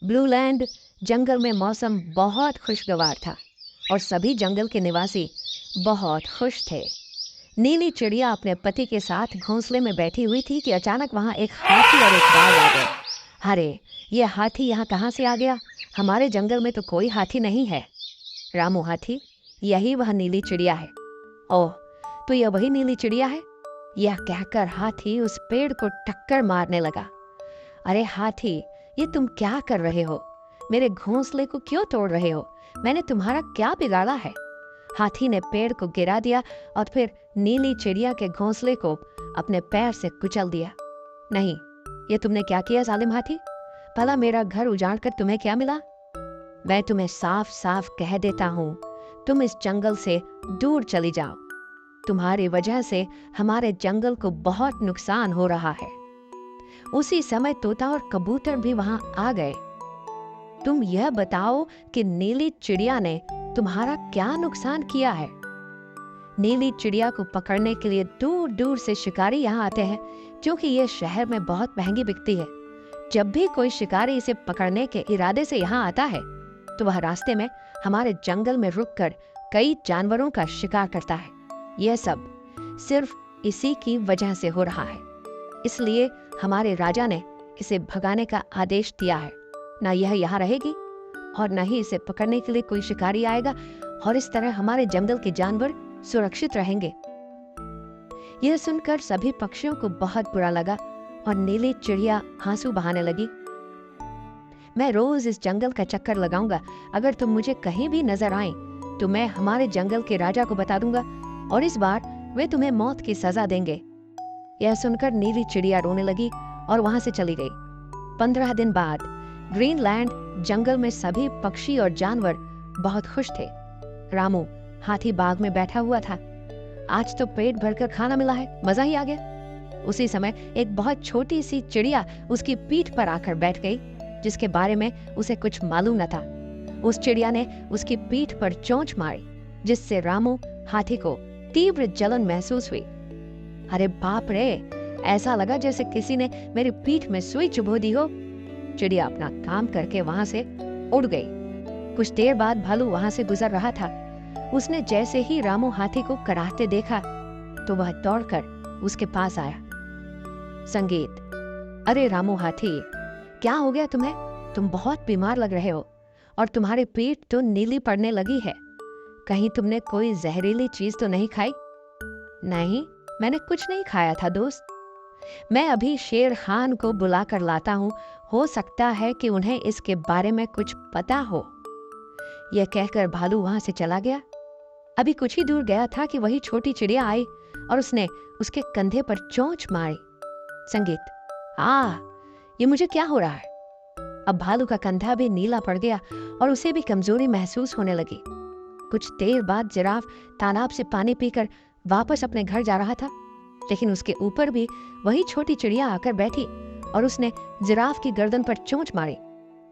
Blue land जंगल में मौसम बहुत खुशगवार था और सभी जंगल के निवासी बहुत खुश थे। नीली चिड़िया अपने पति के साथ घोंसले में बैठी हुई थी कि अचानक वहां एक हाथी और एक बाघ आ गए। अरे, ये हाथी यहाँ कहाँ से आ गया? हमारे जंगल में तो कोई हाथी नहीं है। रामू हाथी, यही वह नीली चिड़िया है। ओह, तो यह वही नीली चिड़िया है? यह कहकर हाथी उस पेड़ को टक्कर मारने लगा। अरे हाथी, ये तुम क्या कर रहे हो? मेरे घोंसले को क्यों तोड़ रहे हो? मैंने तुम्हारा क्या बिगाड़ा है? हाथी ने पेड़ को गिरा दिया और फिर नीली चिड़िया के घोंसले को अपने पैर से कुचल दिया। नहीं, ये तुमने क्या किया जालिम हाथी? भला मेरा घर उजाड़ कर तुम्हें क्या मिला? मैं तुम्हें साफ साफ कह देता हूँ, तुम इस जंगल से दूर चली जाओ। तुम्हारी वजह से हमारे जंगल को बहुत नुकसान हो रहा है। उसी समय तोता और कबूतर भी वहां आ गए। तुम यह बताओ कि नीली चिड़िया ने तुम्हारा क्या नुकसान किया है? नीली चिड़िया को पकड़ने के लिए दूर दूर से शिकारी यहाँ आते हैं, क्योंकि ये शहर में बहुत महंगी बिकती है। जब भी कोई शिकारी इसे पकड़ने के इरादे से यहाँ आता है, तो वह रास्ते में हमारे जंगल में रुककर कई जानवरों का शिकार करता है। यह सब सिर्फ इसी की वजह से हो रहा है। इसलिए हमारे राजा ने इसे भगाने का आदेश दिया है। ना यह यहाँ रहेगी और न ही इसे पकड़ने के लिए कोई शिकारी आएगा, और इस तरह हमारे जंगल के जानवर सुरक्षित रहेंगे। यह सुनकर सभी पक्षियों को बहुत बुरा लगा और नीली चिड़िया आंसू बहाने लगी। मैं रोज इस जंगल का चक्कर लगाऊंगा। अगर तुम मुझे कहीं भी नजर आए तो मैं हमारे जंगल के राजा को बता दूंगा और इस बार वे तुम्हें मौत की सजा देंगे। यह सुनकर नीली चिड़िया रोने लगी और वहां से चली गई। 15 दिन बाद ग्रीनलैंड जंगल में सभी पक्षी और जानवर बहुत खुश थे। रामू हाथी बाग में बैठा हुआ था। आज तो पेट भरकर खाना मिला है, मजा ही आ गया। उसी समय एक बहुत छोटी सी चिड़िया उसकी पीठ पर आकर बैठ गई, जिसके बारे में उसे कुछ मालूम न था। उस चिड़िया ने उसकी पीठ पर चोंच मारी, जिससे रामू हाथी को तीव्र जलन महसूस हुई। अरे बाप रे, ऐसा लगा जैसे किसी ने मेरी पीठ में सुई चुभो दी हो। चिड़िया अपना काम करके वहां से उड़ गई। कुछ देर बाद भालू वहां से गुजर रहा था। उसने जैसे ही रामू हाथी को कराहते देखा तो वह दौड़कर उसके पास आया। संगीत, अरे रामू हाथी, क्या हो गया तुम्हें? तुम बहुत बीमार लग रहे हो और तुम्हारी पीठ तो नीली पड़ने लगी है। कहीं तुमने कोई जहरीली चीज तो नहीं खाई? नहीं, मैंने कुछ नहीं खाया था दोस्त। मैं अभी शेर खान को बुला कर लाता हूँ, हो सकता है कि उन्हें इसके बारे में कुछ पता हो। यह कहकर भालू वहां से चला गया। अभी कुछ ही दूर गया था कि वही छोटी चिड़िया आई और उसने उसके कंधे पर चोंच मारी। संगीत, ये मुझे क्या हो रहा है? अब भालू का कंधा भी नीला पड़ गया और उसे भी कमजोरी महसूस होने लगी। कुछ देर बाद जिराफ तालाब से पानी पीकर वापस अपने घर जा रहा था, लेकिन उसके ऊपर भी वही छोटी चिड़िया आकर बैठी और उसने जिराफ की गर्दन पर चोंच मारी।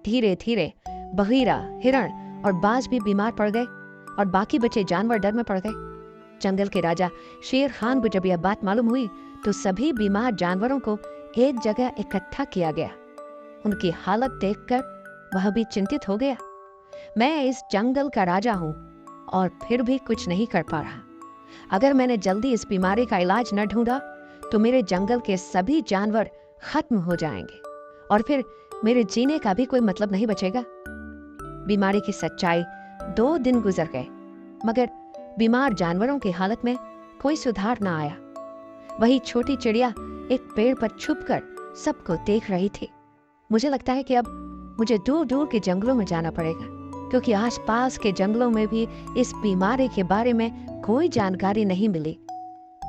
धीरे धीरे बगीरा, हिरण और बाज भी बीमार पड़ गए और बाकी बचे जानवर डर में पड़ गए। जंगल के राजा शेर खान को जब यह बात मालूम हुई तो सभी बीमार जानवरों को एक जगह इकट्ठा किया गया। उनकी हालत देखकर वह भी चिंतित हो गया। मैं इस जंगल का राजा हूँ और फिर भी कुछ नहीं कर पा रहा। अगर मैंने जल्दी इस बीमारी का इलाज न ढूंढा तो मेरे जंगल के सभी जानवर खत्म हो जाएंगे और फिर मेरे जीने का भी कोई मतलब नहीं बचेगा। बीमारी की सच्चाई 2 दिन गुजर गए, मगर बीमार जानवरों की हालत में कोई सुधार न आया। वही छोटी चिड़िया एक पेड़ पर छुपकर सबको देख रही थी। मुझे लगता है कि अब मुझे दूर दूर के जंगलों में जाना पड़ेगा, क्योंकि आसपास के जंगलों में भी इस बीमारी के बारे में कोई जानकारी नहीं मिली।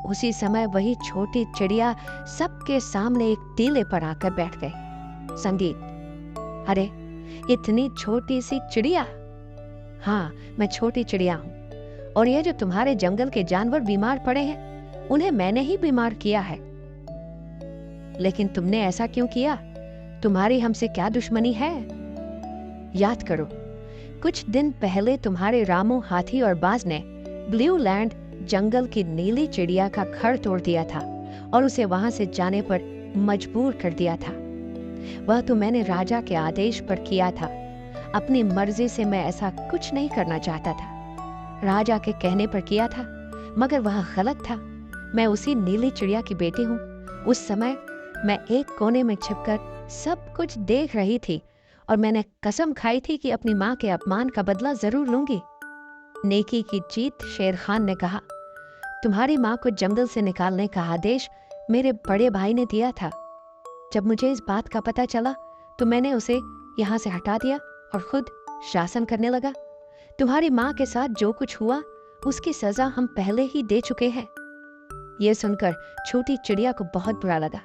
उसी समय वही छोटी चिड़िया सबके सामने एक टीले पर आकर बैठ गई। संगीत, अरे इतनी छोटी सी चिड़िया? हाँ, मैं छोटी चिड़िया हूँ और ये जो तुम्हारे जंगल के जानवर बीमार पड़े हैं, उन्हें मैंने ही बीमार किया है। लेकिन तुमने ऐसा क्यों किया? तुम्हारी हमसे क्या दुश्मनी है? याद करो, कुछ दिन पहले तुम्हारे रामू हाथी और बाज ने ब्लू लैंड जंगल की नीली चिड़िया का घर तोड़ दिया था और उसे वहां से जाने पर मजबूर कर दिया था। वह तो मैंने राजा के आदेश पर किया था। अपनी मर्जी से मैं ऐसा कुछ नहीं करना चाहता था। राजा के कहने पर किया था, मगर वह गलत था। मैं उसी नीली चिड़िया की बेटी हूँ। उस समय मैं एक कोने में छिपकर सब कुछ देख रही थी और मैंने कसम खाई थी कि अपनी माँ के अपमान का बदला जरूर लूंगी। नेकी की जीत। शेर खान ने कहा, तुम्हारी माँ को जंगल से निकालने का आदेश मेरे बड़े भाई ने दिया था। जब मुझे इस बात का पता चला तो मैंने उसे यहाँ से हटा दिया और खुद शासन करने लगा। तुम्हारी माँ के साथ जो कुछ हुआ उसकी सजा हम पहले ही दे चुके हैं। यह सुनकर छोटी चिड़िया को बहुत बुरा लगा।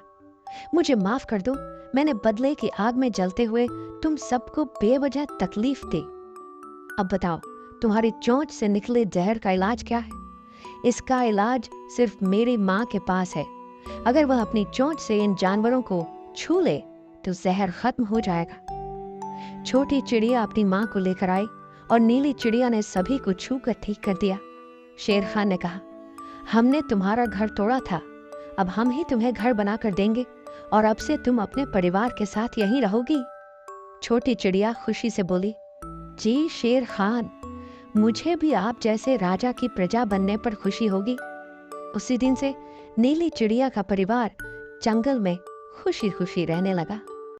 मुझे माफ कर दो, मैंने बदले की आग में जलते हुए तुम सबको बेवजह तकलीफ दी। अब बताओ, तुम्हारी चोंच से निकले जहर का इलाज क्या है? इसका इलाज सिर्फ मेरी माँ के पास है। अगर वह अपनी चोंच से इन जानवरों को छू ले तो जहर खत्म हो जाएगा। छोटी चिड़िया अपनी माँ को लेकर आई और नीली चिड़िया ने सभी को छू कर ठीक कर दिया। शेर खान ने कहा, हमने तुम्हारा घर तोड़ा था, अब हम ही तुम्हें घर बनाकर देंगे और अब से तुम अपने परिवार के साथ यहीं रहोगी। छोटी चिड़िया खुशी से बोली, जी शेर खान, मुझे भी आप जैसे राजा की प्रजा बनने पर खुशी होगी। उसी दिन से नीली चिड़िया का परिवार जंगल में खुशी खुशी रहने लगा।